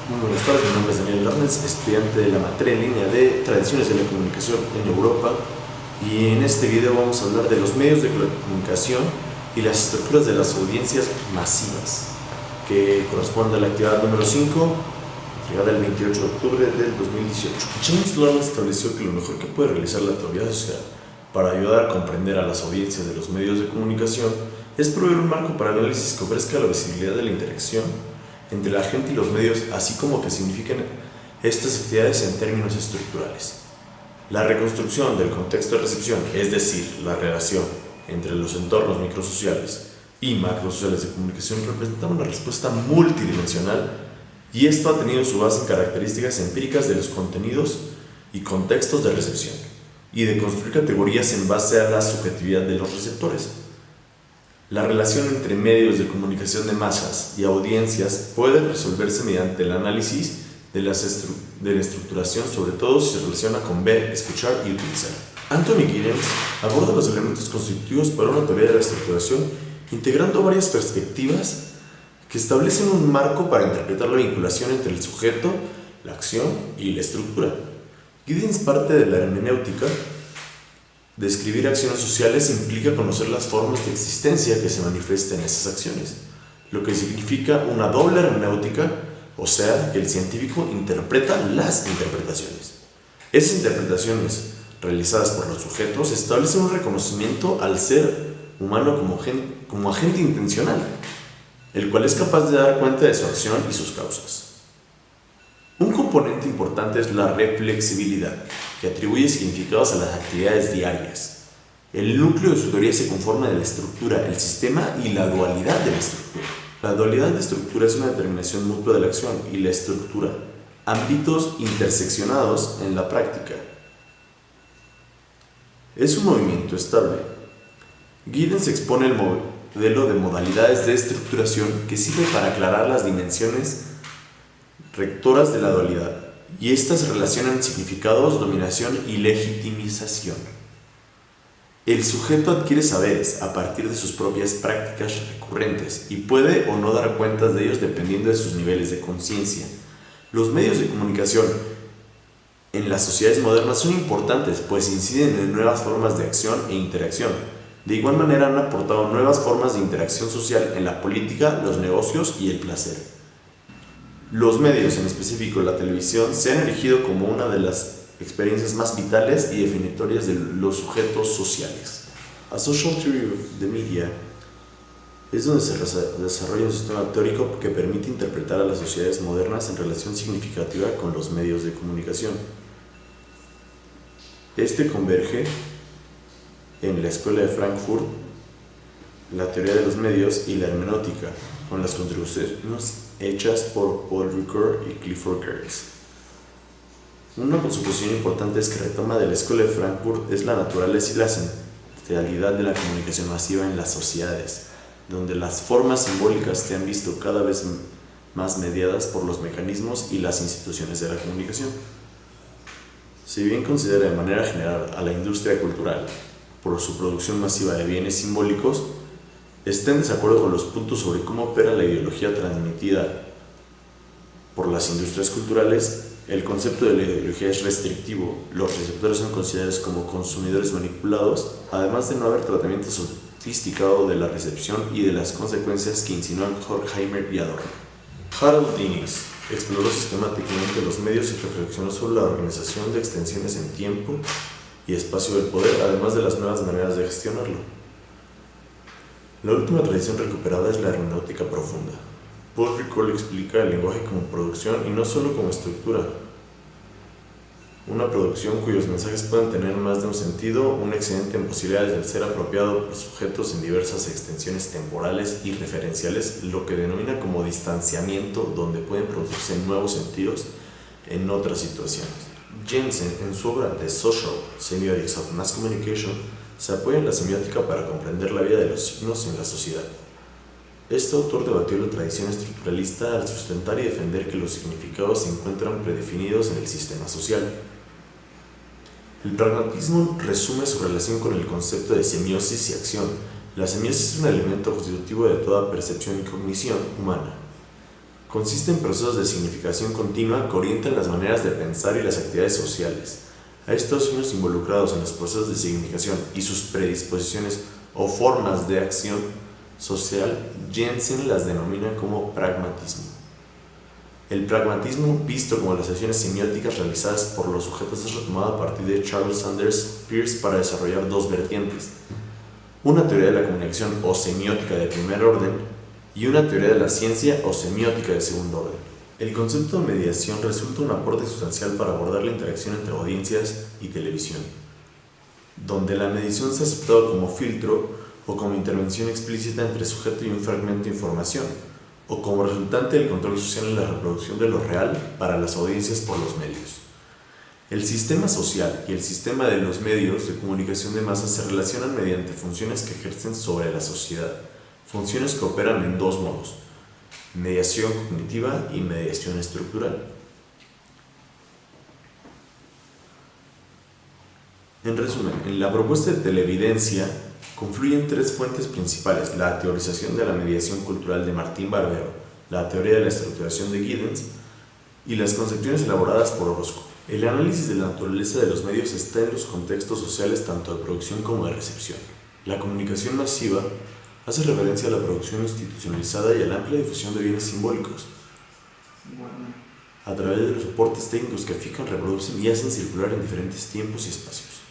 Muy buenas tardes, mi nombre es Daniel Hernández, estudiante de la materia en línea de Tradiciones de la Comunicación en Europa, y en este video vamos a hablar de los medios de comunicación y las estructuras de las audiencias masivas, que corresponde a la actividad número 5, entregada el 28 de octubre del 2018. James Lowe estableció que lo mejor que puede realizar la teoría social para ayudar a comprender a las audiencias de los medios de comunicación es proveer un marco para análisis que ofrezca la visibilidad de la interacción entre la gente y los medios, así como que signifiquen estas actividades en términos estructurales. La reconstrucción del contexto de recepción, es decir, la relación entre los entornos microsociales y macrosociales de comunicación, representa una respuesta multidimensional, y esto ha tenido su base en características empíricas de los contenidos y contextos de recepción, y de construir categorías en base a la subjetividad de los receptores. La relación entre medios de comunicación de masas y audiencias puede resolverse mediante el análisis de la estructuración, sobre todo si se relaciona con ver, escuchar y utilizar. Anthony Giddens aborda los elementos constitutivos para una teoría de la estructuración, integrando varias perspectivas que establecen un marco para interpretar la vinculación entre el sujeto, la acción y la estructura. Giddens parte de la hermenéutica. Describir acciones sociales implica conocer las formas de existencia que se manifiestan en esas acciones, lo que significa una doble hermenéutica, o sea, que el científico interpreta las interpretaciones. Esas interpretaciones, realizadas por los sujetos, establecen un reconocimiento al ser humano como agente intencional, el cual es capaz de dar cuenta de su acción y sus causas. Un componente importante es la reflexibilidad, que atribuye significados a las actividades diarias. El núcleo de su teoría se conforma de la estructura, el sistema y la dualidad de la estructura. La dualidad de estructura es una determinación mutua de la acción y la estructura, ámbitos interseccionados en la práctica. Es un movimiento estable. Giddens expone el modelo de modalidades de estructuración que sirve para aclarar las dimensiones rectoras de la dualidad, y estas relacionan significados, dominación y legitimización. El sujeto adquiere saberes a partir de sus propias prácticas recurrentes y puede o no dar cuentas de ellos dependiendo de sus niveles de conciencia. Los medios de comunicación en las sociedades modernas son importantes, pues inciden en nuevas formas de acción e interacción. De igual manera han aportado nuevas formas de interacción social en la política, los negocios y el placer. Los medios, en específico la televisión, se han erigido como una de las experiencias más vitales y definitorias de los sujetos sociales. A Social Theory of the Media es donde se desarrolla un sistema teórico que permite interpretar a las sociedades modernas en relación significativa con los medios de comunicación. Este converge en la Escuela de Frankfurt, la teoría de los medios y la hermenéutica, con las contribuciones hechas por Paul Ricoeur y Clifford Geertz. Una contribución importante es que retoma de la Escuela de Frankfurt es la naturaleza y la centralidad de la comunicación masiva en las sociedades, donde las formas simbólicas se han visto cada vez más mediadas por los mecanismos y las instituciones de la comunicación. Si bien considera de manera general a la industria cultural por su producción masiva de bienes simbólicos, está en desacuerdo con los puntos sobre cómo opera la ideología transmitida por las industrias culturales. El concepto de la ideología es restrictivo. Los receptores son considerados como consumidores manipulados, además de no haber tratamiento sofisticado de la recepción y de las consecuencias que insinúan Horkheimer y Adorno. Harold Innis exploró sistemáticamente los medios y reflexionó sobre la organización de extensiones en tiempo y espacio del poder, además de las nuevas maneras de gestionarlo. La última tradición recuperada es la hermenéutica profunda. Paul Ricoeur explica el lenguaje como producción y no solo como estructura. Una producción cuyos mensajes pueden tener más de un sentido, un excedente en posibilidades de ser apropiado por sujetos en diversas extensiones temporales y referenciales, lo que denomina como distanciamiento, donde pueden producirse nuevos sentidos en otras situaciones. Jensen, en su obra The Social Semiotics of Mass Communication, se apoya en la semiótica para comprender la vida de los signos en la sociedad. Este autor debatió la tradición estructuralista al sustentar y defender que los significados se encuentran predefinidos en el sistema social. El pragmatismo resume su relación con el concepto de semiosis y acción. La semiosis es un elemento constitutivo de toda percepción y cognición humana. Consiste en procesos de significación continua que orientan las maneras de pensar y las actividades sociales. A estos signos involucrados en los procesos de significación y sus predisposiciones o formas de acción social, Jensen las denomina como pragmatismo. El pragmatismo, visto como las acciones semióticas realizadas por los sujetos, es retomado a partir de Charles Sanders Peirce para desarrollar dos vertientes: una teoría de la comunicación o semiótica de primer orden y una teoría de la ciencia o semiótica de segundo orden. El concepto de mediación resulta un aporte sustancial para abordar la interacción entre audiencias y televisión, donde la mediación se ha aceptado como filtro o como intervención explícita entre sujeto y un fragmento de información, o como resultante del control social en la reproducción de lo real para las audiencias por los medios. El sistema social y el sistema de los medios de comunicación de masas se relacionan mediante funciones que ejercen sobre la sociedad, funciones que operan en dos modos: mediación cognitiva y mediación estructural. En resumen, en la propuesta de televidencia confluyen tres fuentes principales: la teorización de la mediación cultural de Martín Barbero, la teoría de la estructuración de Giddens y las concepciones elaboradas por Orozco. El análisis de la naturaleza de los medios está en los contextos sociales tanto de producción como de recepción. La comunicación masiva hace referencia a la producción institucionalizada y a la amplia difusión de bienes simbólicos a través de los soportes técnicos que fijan, reproducen y hacen circular en diferentes tiempos y espacios.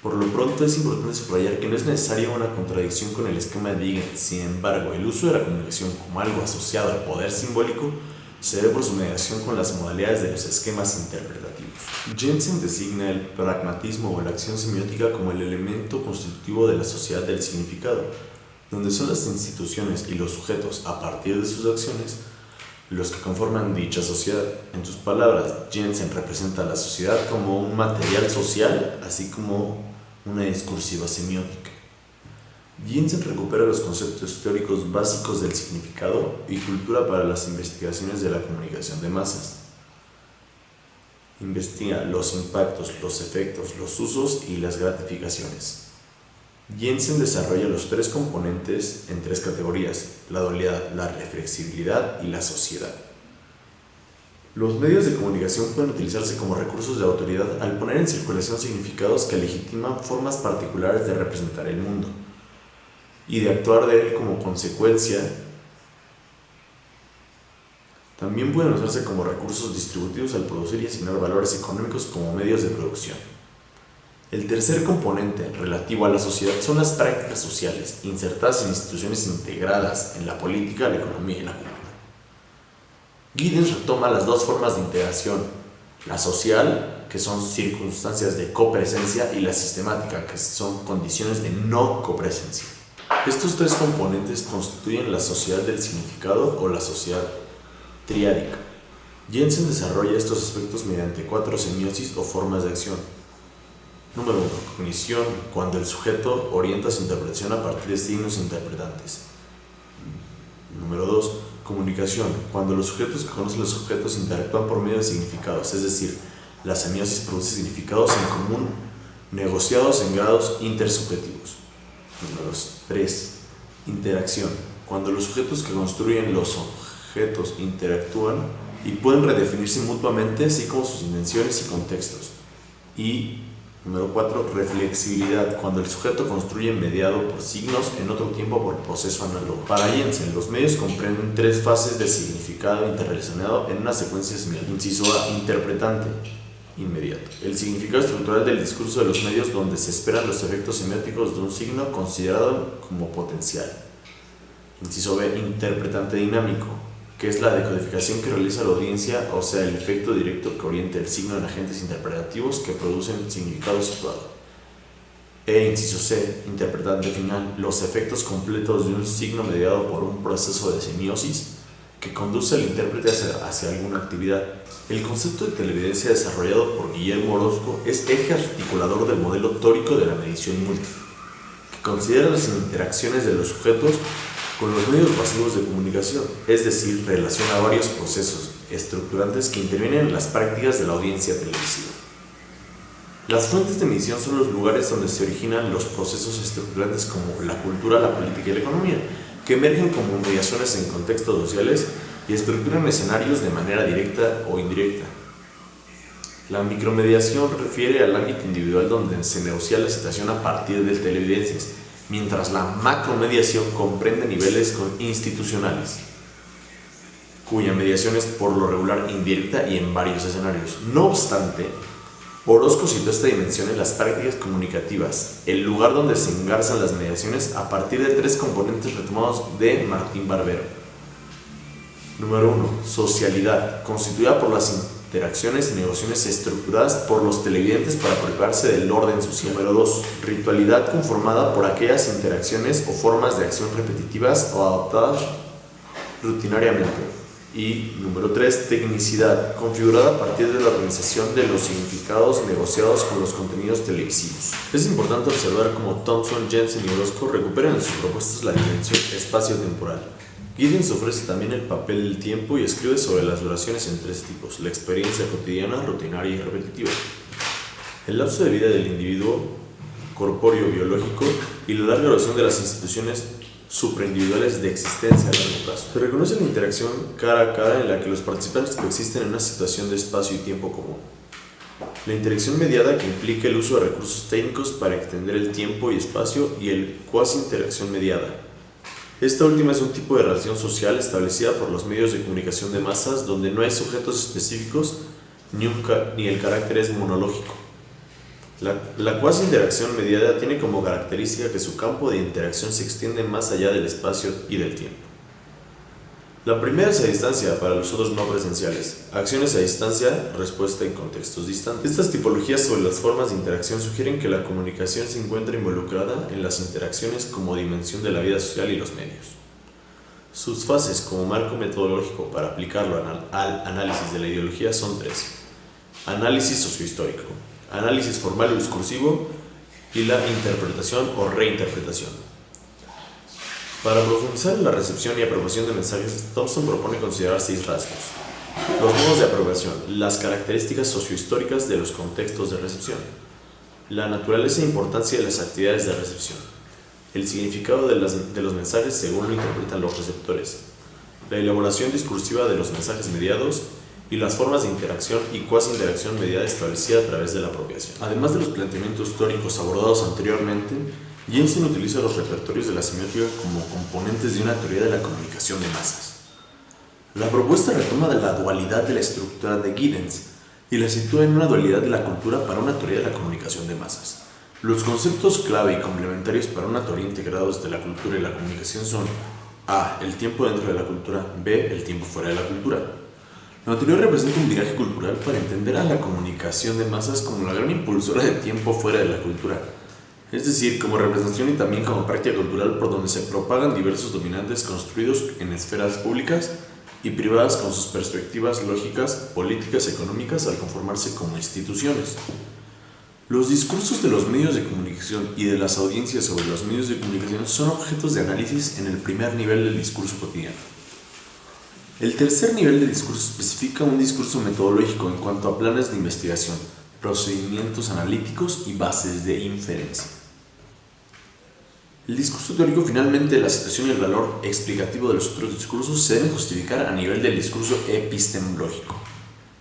Por lo pronto, es importante subrayar que no es necesaria una contradicción con el esquema de Giddens. Sin embargo, el uso de la comunicación como algo asociado al poder simbólico se debe por su mediación con las modalidades de los esquemas interpretativos. Jensen designa el pragmatismo o la acción semiótica como el elemento constitutivo de la sociedad del significado, donde son las instituciones y los sujetos, a partir de sus acciones, los que conforman dicha sociedad. En sus palabras, Jensen representa a la sociedad como un material social, así como una discursiva semiótica. Jensen recupera los conceptos teóricos básicos del significado y cultura para las investigaciones de la comunicación de masas. Investiga los impactos, los efectos, los usos y las gratificaciones. Jensen desarrolla los tres componentes en tres categorías: la dualidad, la reflexibilidad y la sociedad. Los medios de comunicación pueden utilizarse como recursos de autoridad al poner en circulación significados que legitiman formas particulares de representar el mundo y de actuar de él como consecuencia. También pueden usarse como recursos distributivos al producir y asignar valores económicos como medios de producción. El tercer componente, relativo a la sociedad, son las prácticas sociales, insertadas en instituciones integradas en la política, la economía y la cultura. Giddens retoma las dos formas de integración: la social, que son circunstancias de copresencia, y la sistemática, que son condiciones de no copresencia. Estos tres componentes constituyen la sociedad del significado o la sociedad triádica. Jensen desarrolla estos aspectos mediante cuatro semiosis o formas de acción. Número 1. Cognición, cuando el sujeto orienta su interpretación a partir de signos interpretantes. Número 2. Comunicación, cuando los sujetos que conocen los objetos interactúan por medio de significados, es decir, la semiosis produce significados en común negociados en grados intersubjetivos. Número 3. Interacción, cuando los sujetos que construyen los objetos interactúan y pueden redefinirse mutuamente, así como sus intenciones y contextos. Y número 4. Reflexibilidad, cuando el sujeto construye mediado por signos, en otro tiempo por proceso análogo. Para Jensen, los medios comprenden tres fases de significado interrelacionado en una secuencia similar. Inciso A, interpretante, inmediato. El significado estructural del discurso de los medios, donde se esperan los efectos semióticos de un signo considerado como potencial. Inciso B, interpretante dinámico, que es la decodificación que realiza la audiencia, o sea, el efecto directo que orienta el signo en agentes interpretativos que producen significado situado. Inciso C, interpretante final, los efectos completos de un signo mediado por un proceso de semiosis que conduce al intérprete hacia alguna actividad. El concepto de televidencia desarrollado por Guillermo Orozco es eje articulador del modelo tórico de la mediación múltiple, que considera las interacciones de los sujetos con los medios masivos de comunicación, es decir, relaciona varios procesos estructurantes que intervienen en las prácticas de la audiencia televisiva. Las fuentes de mediación son los lugares donde se originan los procesos estructurantes como la cultura, la política y la economía, que emergen como mediaciones en contextos sociales y estructuran escenarios de manera directa o indirecta. La micromediación refiere al ámbito individual donde se negocia la situación a partir de televidencias, mientras la macromediación comprende niveles institucionales, cuya mediación es por lo regular indirecta y en varios escenarios. No obstante, Orozco citó esta dimensión en las prácticas comunicativas, el lugar donde se engarzan las mediaciones a partir de 3 componentes retomados de Martín Barbero. Número 1. Socialidad, constituida por las interacciones y negociaciones estructuradas por los televidentes para preocuparse del orden social. Número 2. Ritualidad, conformada por aquellas interacciones o formas de acción repetitivas o adoptadas rutinariamente. Y número 3, tecnicidad, configurada a partir de la organización de los significados negociados con los contenidos televisivos. Es importante observar cómo Thompson, Jensen y Orozco recuperan en sus propuestas la dimensión espacio-temporal. Giddens ofrece también el papel del tiempo y escribe sobre las duraciones en 3 tipos: la experiencia cotidiana, rutinaria y repetitiva, el lapso de vida del individuo corpóreo biológico y la larga duración de las instituciones supraindividuales de existencia a largo plazo. Se reconoce la interacción cara a cara en la que los participantes coexisten en una situación de espacio y tiempo común. La interacción mediada, que implica el uso de recursos técnicos para extender el tiempo y espacio, y el cuasi-interacción mediada. Esta última es un tipo de relación social establecida por los medios de comunicación de masas donde no hay sujetos específicos ni el carácter es monológico. La cuasi-interacción mediada tiene como característica que su campo de interacción se extiende más allá del espacio y del tiempo. La primera es a distancia para los otros no presenciales. Acciones a distancia, respuesta en contextos distantes. Estas tipologías sobre las formas de interacción sugieren que la comunicación se encuentra involucrada en las interacciones como dimensión de la vida social y los medios. Sus fases como marco metodológico para aplicarlo al análisis de la ideología son 3. Análisis sociohistórico, análisis formal o discursivo y la interpretación o reinterpretación. Para profundizar en la recepción y apropiación de mensajes, Thompson propone considerar 6 rasgos: los modos de apropiación, las características sociohistóricas de los contextos de recepción, la naturaleza e importancia de las actividades de recepción, el significado de los mensajes según lo interpretan los receptores, la elaboración discursiva de los mensajes mediados y las formas de interacción y cuasi-interacción mediada establecida a través de la apropiación. Además de los planteamientos históricos abordados anteriormente, Jensen utiliza los repertorios de la semiótica como componentes de una teoría de la comunicación de masas. La propuesta retoma de la dualidad de la estructura de Giddens y la sitúa en una dualidad de la cultura para una teoría de la comunicación de masas. Los conceptos clave y complementarios para una teoría integrados de la cultura y la comunicación son: A. El tiempo dentro de la cultura. B. El tiempo fuera de la cultura. Lo anterior representa un viraje cultural para entender a la comunicación de masas como la gran impulsora de tiempo fuera de la cultura, es decir, como representación y también como práctica cultural por donde se propagan diversos dominantes construidos en esferas públicas y privadas con sus perspectivas lógicas, políticas, económicas al conformarse como instituciones. Los discursos de los medios de comunicación y de las audiencias sobre los medios de comunicación son objetos de análisis en el primer nivel del discurso cotidiano. El tercer nivel de discurso especifica un discurso metodológico en cuanto a planes de investigación, procedimientos analíticos y bases de inferencia. El discurso teórico, finalmente, la situación y el valor explicativo de los otros discursos se deben justificar a nivel del discurso epistemológico.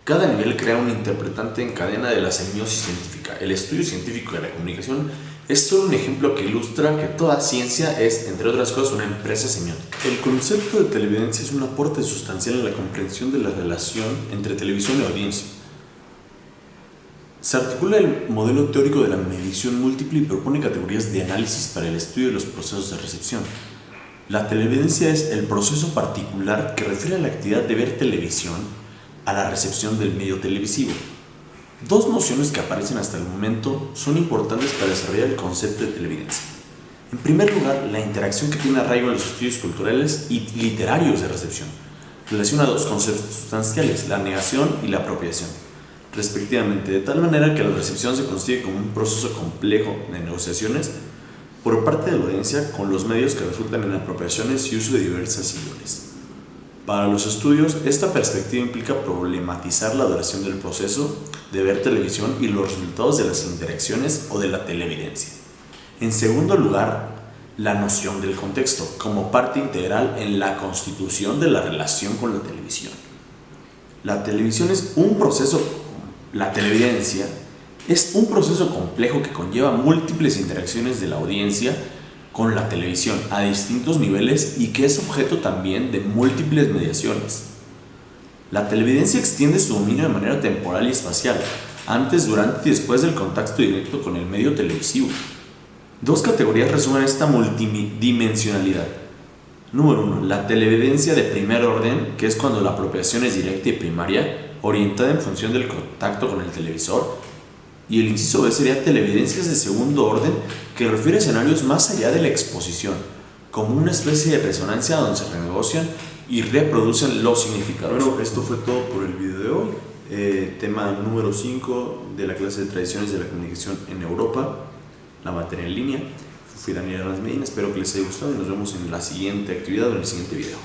Cada nivel crea un interpretante en cadena de la semiosis científica. El estudio científico de la comunicación es solo un ejemplo que ilustra que toda ciencia es, entre otras cosas, una empresa semiótica. El concepto de televidencia es un aporte sustancial en la comprensión de la relación entre televisión y audiencia. Se articula el modelo teórico de la medición múltiple y propone categorías de análisis para el estudio de los procesos de recepción. La televidencia es el proceso particular que refiere a la actividad de ver televisión a la recepción del medio televisivo. Dos nociones que aparecen hasta el momento son importantes para desarrollar el concepto de televidencia. En primer lugar, la interacción que tiene arraigo en los estudios culturales y literarios de recepción relaciona dos conceptos sustanciales, la negación y la apropiación, respectivamente, de tal manera que la recepción se consigue como un proceso complejo de negociaciones por parte de la audiencia con los medios que resultan en apropiaciones y uso de diversas índoles. Para los estudios, esta perspectiva implica problematizar la duración del proceso de ver televisión y los resultados de las interacciones o de la televidencia. En segundo lugar, la noción del contexto como parte integral en la constitución de la relación con la televisión. La televisión es un proceso, la televidencia es un proceso complejo que conlleva múltiples interacciones de la audiencia con la televisión a distintos niveles y que es objeto también de múltiples mediaciones. La televidencia extiende su dominio de manera temporal y espacial, antes, durante y después del contacto directo con el medio televisivo. Dos categorías resumen esta multidimensionalidad. Número 1. La televidencia de primer orden, que es cuando la apropiación es directa y primaria, orientada en función del contacto con el televisor. Y el inciso B sería televidencias de segundo orden, que refiere a escenarios más allá de la exposición, como una especie de resonancia donde se renegocian y reproducen los significados. Bueno, esto fue todo por el video de hoy. Tema número 5 de la clase de tradiciones de la comunicación en Europa, la materia en línea. Fui Daniel Hernández Medina, espero que les haya gustado y nos vemos en la siguiente actividad o en el siguiente video.